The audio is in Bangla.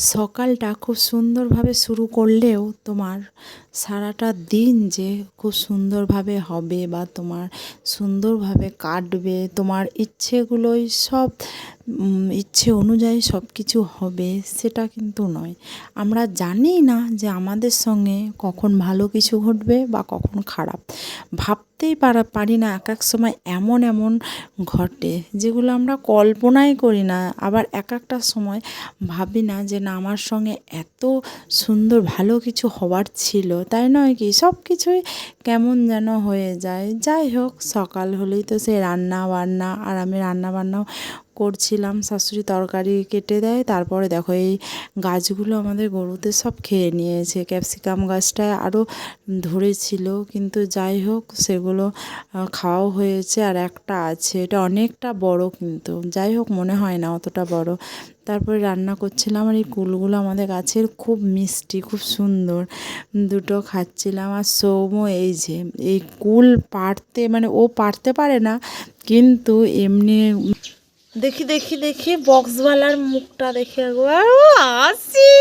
সকালটা খুব সুন্দরভাবে শুরু করলেও তোমার সারাটা দিন যে খুব সুন্দরভাবে হবে বা তোমার সুন্দরভাবে কাটবে, তোমার ইচ্ছেগুলোই সব ইচ্ছে অনুযায়ী সব কিছু হবে সেটা কিন্তু নয়। আমরা জানি না যে আমাদের সঙ্গে কখন ভালো কিছু ঘটবে বা কখন খারাপ। ভাবতেই পারি না, এক এক সময় এমন এমন ঘটে যেগুলো আমরা কল্পনাই করি না। আবার এক একটা সময় ভাবি না যে না, আমার সঙ্গে এত সুন্দর ভালো কিছু হওয়ার ছিল, তাই নয় কি? সব কিছুই কেমন যেন হয়ে যায়। যাই হোক, সকাল হলেই তো সেই রান্না বান্না, আর আমি রান্না বান্নাও করছিলাম। শাশুড়ি তরকারি কেটে দেয়, তারপরে দেখো এই গাছগুলো আমাদের গরুতে সব খেয়ে নিয়েছে। ক্যাপসিকাম গাছটায় আরও ধরেছিল, কিন্তু যাই হোক সেগুলো খাওয়াও হয়েছে, আর একটা আছে, এটা অনেকটা বড়, কিন্তু যাই হোক মনে হয় না অতটা বড়। তারপরে রান্না করছিলাম, আর এই কুলগুলো আমাদের গাছের খুব মিষ্টি, খুব সুন্দর, দুটো খাচ্ছিলাম। আর সৌম্য এই যে এই কুল পাড়তে, মানে ও পাড়তে পারে না, কিন্তু এমনি দেখি দেখি দেখি বক্সওয়ালার মুখটা দেখে একবার ও আসি।